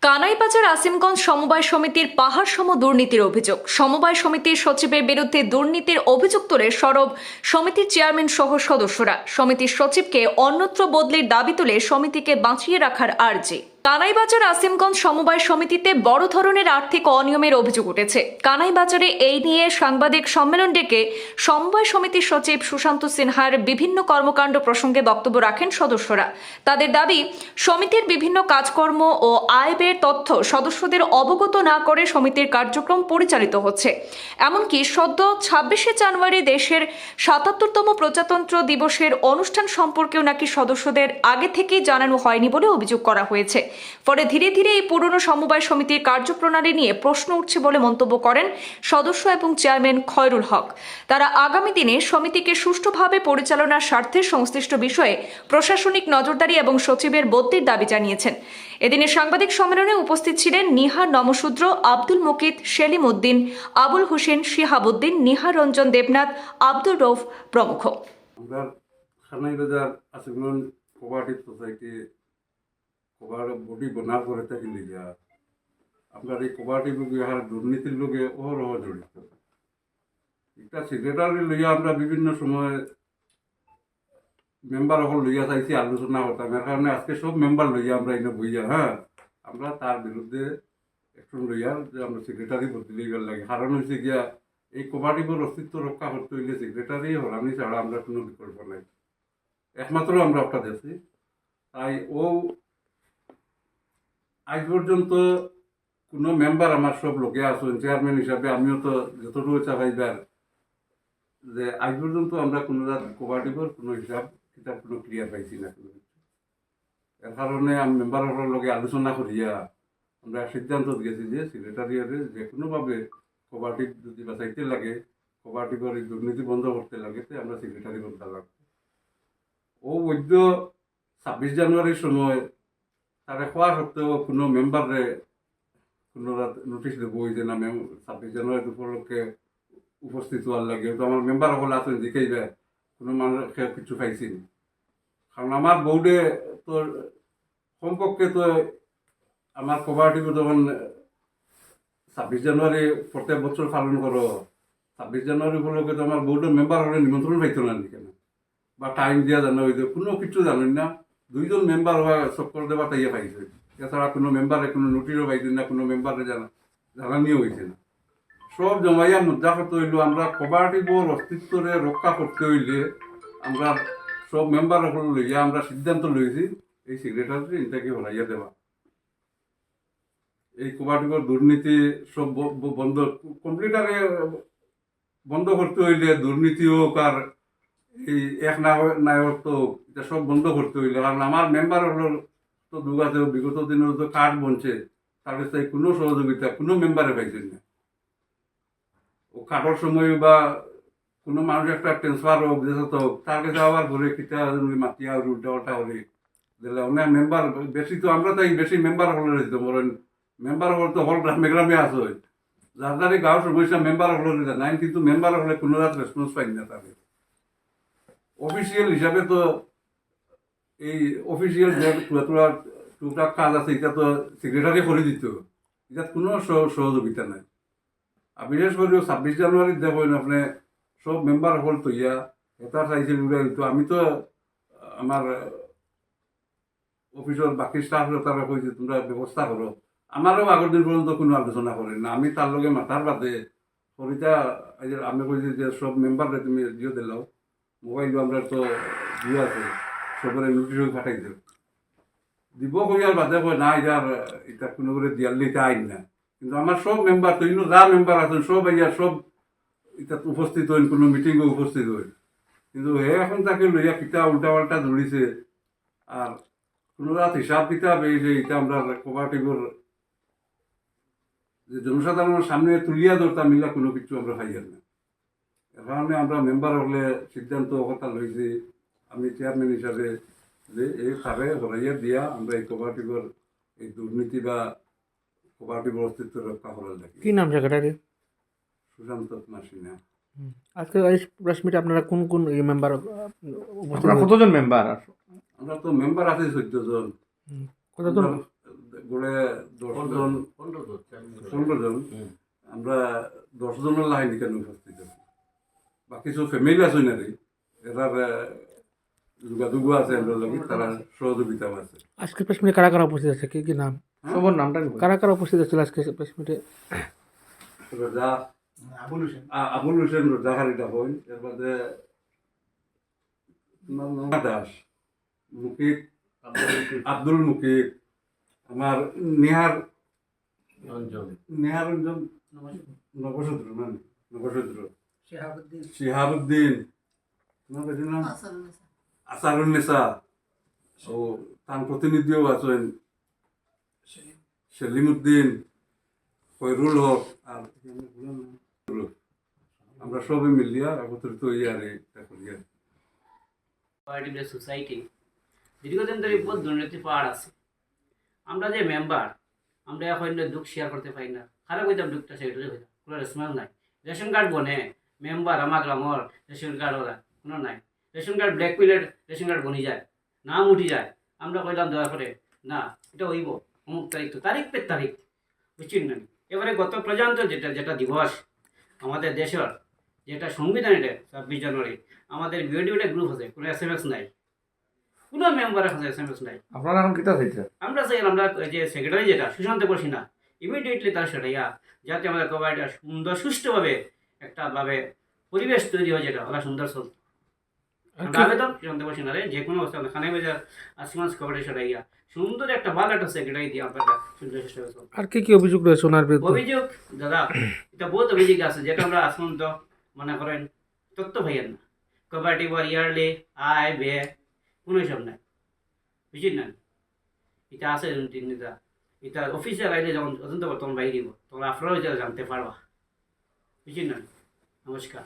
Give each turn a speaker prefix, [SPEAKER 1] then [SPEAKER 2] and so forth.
[SPEAKER 1] কানাইবাজার আসিমগঞ্জ সমবায় সমিতির পাহাড়সম দুর্নীতির অভিযোগ। সমবায় সমিতির সচিবের বিরুদ্ধে দুর্নীতির অভিযোগ তুলে সরব সমিতির চেয়ারম্যান সহ সদস্যরা। সমিতির সচিবকে অন্যত্র বদলির দাবি তুলে সমিতিকে বাঁচিয়ে রাখার আর্জি। কানাইবাজার আসিমগঞ্জ সমবায় সমিতিতে বড় ধরনের আর্থিক অনিয়মের অভিযোগ উঠেছে। কানাইবাজারে এই নিয়ে সাংবাদিক সম্মেলন ডেকে সমবায় সমিতির সচিব সুশান্ত সিনহার বিভিন্ন কর্মকাণ্ড প্রসঙ্গে বক্তব্য রাখেন সদস্যরা। তাদের দাবি, সমিতির বিভিন্ন কাজকর্ম ও আয় ব্যয়ের তথ্য সদস্যদের অবগত না করে সমিতির কার্যক্রম পরিচালিত হচ্ছে। এমনকি সদ্য 26শে জানুয়ারি দেশের ৭৭তম প্রজাতন্ত্র দিবসের অনুষ্ঠান সম্পর্কেও নাকি সদস্যদের আগে থেকেই জানানো হয়নি বলে অভিযোগ করা হয়েছে। ফলে ধীরে ধীরে এই পুরনো সমবায় সমিতির কার্যপ্রণালী নিয়ে প্রশ্ন উঠছে বলে মন্তব্য করেন সদস্য এবং চেয়ারম্যান খয়রুল হক। তারা আগামী দিনে সমিতিকে সুষ্ঠুভাবে পরিচালনার স্বার্থে সংশ্লিষ্ট বিষয়ে প্রশাসনিক নজরদারি এবং সচিবের বদলির দাবি জানিয়েছেন। এদিনে সাংবাদিক সম্মেলনে উপস্থিত ছিলেন নিহার নমশূদ্র, আব্দুল মুকিত, সেলিম উদ্দিন, আবুল হোসেন, শিহাবুদ্দিন, নিহার রঞ্জন দেবনাথ, আব্দুর রৌফ প্রমুখ।
[SPEAKER 2] বডি বনার করে থাকি লিগা আপনার এই কোপারেটিভ লোকে আর দুর্নীতির লোকে অহরহ জড়িত। এটা সেক্রেটারি লইয়া আমরা বিভিন্ন সময় মেম্বার হল লইয়া চাইছি আলোচনা করতাম। এর কারণে আজকে সব মেম্বার লইয়া আমরা এনে বইয়া আমরা তার বিরুদ্ধে অ্যাকশন লইয়া যে আমরা সেক্রেটারি বদলি লইবার লাগে। কারণ হয়েছে গিয়া এই কোপারেটিভের অস্তিত্ব রক্ষা করতে হইলে সেক্রেটারি হরানি ছাড়া আমরা কোনো বিকল্প নাই, একমাত্র আমরা একটা দেখছি। তাই ও আজ পর্যন্ত কোনো মেম্বার আমার সব লোকে আসুন চেয়ারম্যান হিসাবে আমিও তো যতটুকু চাইবার যে আজ পর্যন্ত আমরা কোনো কোপারেটিভের কোনো হিসাব কিতাব কোনো ক্লিয়ার পাইছি না কোনো কিছু। এর কারণে আমি মেম্বারের লগে আলোচনা করিয়া আমরা সিদ্ধান্ত দিয়েছি যে সেক্রেটারিয়ারে যে কোনোভাবে কোপারেটিভ যদি বাঁচাইতে লাগে, কোপারেটিভের এই দুর্নীতি বন্ধ করতে লাগে, আমরা সেক্রেটারি বলতে লাগবো। ও বৈধ 26 জানুয়ারির সময় তারা খোয়া সত্ত্বেও কোনো মেম্বারে কোনো নোটিশ দেবো যে না 26 জানুয়ারি উপলক্ষে উপস্থিত হওয়ার লাগে। তো আমার মেম্বার হল আছেন জিকেই কোনো মানুষ কিছু পাইছি। কারণ আমার বোর্ডে তো কমপক্ষে তো আমার কোপারেটিভ যখন 26 জানুয়ারি প্রত্যেক বছর পালন করো, 26 জানুয়ারি উপলক্ষে তো আমার বোর্ডের মেম্বার হলে নিমন্ত্রণ পাইতো না কেন, বা টাইম দিয়া জানা হইতো কোনো কিছু জানেন না। 2জন মেম্বার হওয়া চক্কর দেওয়া তাইয়া পাইছে, এছাড়া কোনো মেম্বারে কোনো নোটিশও পাইছে না, কোনো মেম্বারে জানানিও হয়েছে না। সব জমাইয়া মুদ্রা করতে হইলে আমরা কোপারেটিভের অস্তিত্বরে রক্ষা করতে হইলে আমরা সব মেম্বার লইয়া আমরা সিদ্ধান্ত লইছি এই সেক্রেটারি এটাকে হলাইয়া দেওয়া। এই কোপারেটিভের দুর্নীতি সব বন্ধ কমপ্লিটারে বন্ধ করতে হইলে দুর্নীতি হোক আর এই এক নায়কত্ব এটা সব বন্ধ করতে হইলে। কারণ আমার মেম্বার হল তো দুগাতে বিগত দিনের তো কার্ড বনছে, তার কাছে কোনো সহযোগিতা কোনো মেম্বারে পাইছেন না। ও কাটার সময় বা কোনো মানুষ একটা ট্রান্সফার হোক যেত হোক তার কাছে আবার ঘুরে কিতা মাতিয়া উল্টা উল্টা হলে দিলে অনেক মেম্বার বেশি তো আমরা তাই বেশি মেম্বার হলে দিত মরেন। মেম্বার হল তো হল গ্রামে গ্রামে আসো যার দ্বারা গাঁর সমস্যা মেম্বার হলে নাই, কিন্তু মেম্বার হলে কোনো রাত রেসপন্স পাই না। তাদের অফিসিয়াল হিসাবে তো এই অফিসিয়াল যে টুকটাক কাজ আছে এটা তো সেক্রেটারি করে দিত, এটা কোনো সহযোগিতা নাই। আর বিশেষ করে 26 জানুয়ারির দেখবেন আপনি সব মেম্বার হল তো এটা চাইছে উড়ে দিত। আমি তো আমার অফিসের বাকি স্টাফ তারা কইছে তোমরা ব্যবস্থা করো। আমারও আগের দিন পর্যন্ত কোনো আলোচনা করেন না। আমি তার লগে মাথার বাদে কবিতা আমি কইছি যে সব মেম্বাররা তুমি জিও দিলাও, মোবাইল আমরা তো জিও আছে সবরে নোটিশ পাঠাই দিব কইয়ার বাদে কয় না এটা কোনো করে দিয়ালে এটা আইন না। কিন্তু আমার সব মেম্বার তো যা মেম্বার আছেন সব সব এটা উপস্থিত হইন, কোনো মিটিংয়ে উপস্থিত হইন, কিন্তু এখন তাকে লইয়া কিতা উল্টা পাল্টা ধরিছে। আর কোনো রাত হিসাব কিতাব এই যে এটা আমরা কোপারেটিভের যে জনসাধারণের সামনে তুলিয়া ধরতাম মিলা কোনো কিছু আমরা পাইয়ার না। এর কারণে আমরা মেম্বার হলে সিদ্ধান্ত কথা লইছি আমি চেয়ারম্যান হিসাবে যে এই তারে হরাইয়া দিয়া আমরা এই কোপারেটিভের এই দুর্নীতি বা কোপারেটিভের অস্তিত্ব রক্ষা করার লাগে।
[SPEAKER 3] কি নাম সেক্রেটারি?
[SPEAKER 2] সুশান্ত মাসিনা।
[SPEAKER 3] আজকে এই প্রেস মিটে আপনারা কোন কোন মেম্বার
[SPEAKER 4] কতজন মেম্বার?
[SPEAKER 2] আমরা তো মেম্বার আছে 14 জন।
[SPEAKER 3] কতজন?
[SPEAKER 2] গড়ে 10 জন 15 জন আমরা 10 জনের লাইন কেন উপস্থিত আছি বা কিছু ফ্যামিলি আছে না রে এরার যোগাযোগ আছে আমরা লাগি তারা সহযোগিতাও আছে
[SPEAKER 3] আজকে প্রেস মিটে কারা কারা উপস্থিত আছে কি কি নাম
[SPEAKER 4] সবার নামটা নিবো।
[SPEAKER 3] কারা কারা উপস্থিত আছে আজকে প্রেস মিটে?
[SPEAKER 2] রোজা আবুল হোসেন রোজাহারিটা হই এর বাদে দাস মুকিত আব্দুল মুকিত আমার নিহারঞ্জন নবসূত্র মানে নবসূত্র শিহাবুদ্দিন তোমার বেটির নাম আসারুন্নেসা ও তার প্রতিনিধিও আছেন সেলিমউদ্দিন ফয়রুল হক আর আমরা সবাই মিলিয়া একত্রিত হইয়া আর এটা করিয়া
[SPEAKER 5] কোঅপারেটিভ সোসাইটি দীর্ঘদিন ধরে বহুত দুর্নীতি পাহাড় আছে আমরা যে মেম্বার আমরা এখন দুঃখ শেয়ার করতে পারি না খারাপ হইতাম দুঃখটা সেগুলো হইতাম কোনো রেসপন্স নাই রেশন কার্ড বনে মেম্বার আমার গ্রামর রেশন কার্ড ওরা কোনো নাই ration card black pellet ration card বনি যায় নাম উঠি যায় আমরা কইলাম দয়া করে না এটা হইব অমুক তারিখ তো তারিখ পে তারিখ বুঝছেন না এবারে গত পর্যন্ত যেটা দিবস আমাদের দেশের যেটা সংবিধানের 26 জানুয়ারি আমাদের বিওডিওটা গ্রুপ আছে কোনো SMS নাই কোনো মেম্বারের কাছে SMS নাই
[SPEAKER 4] আপনারা এখন কিতা চাইছে?
[SPEAKER 5] আমরা চাই আমরা যে সেক্রেটারি যেটা সুশান্ত বসি না ইমিডিয়েটলি তার সেটাইয়া যাতে আমাদের কোঅপারেটিভ সুন্দর সুষ্ঠুভাবে একটা ভাবে পরিবেশ তৈরি হয় যেটা ওরা সুন্দর চলত
[SPEAKER 3] আর
[SPEAKER 5] আমরা আবেদন সুশান্ত বসি না যে কোনো অবস্থা খানে বাজার আসিমান্স কোঅপারেটিভ সেটাইয়া সুন্দর একটা ভালো একটা সেক্রেটারি দিয়ে আমরা সুন্দর সুষ্ঠুভাবে চলত
[SPEAKER 3] আর কি কি অভিযোগ রয়েছে ওনার বিরুদ্ধে?
[SPEAKER 5] অভিযোগ দাদা এটা বহুত অভিযোগ আছে যেটা আমরা আসমান তো মনে করেন তথ্য ভাইয়ের না কোঅপারেটিভ ইয়ারলি আয় ব্যয় কোনো হিসাব নাই বুঝলি না এটা আছে তিনটা এটা অফিসে আইলে যখন তদন্ত তখন বাইরে দিব তখন আপনারাও জানতে পারবা বুঝলি না নমস্কার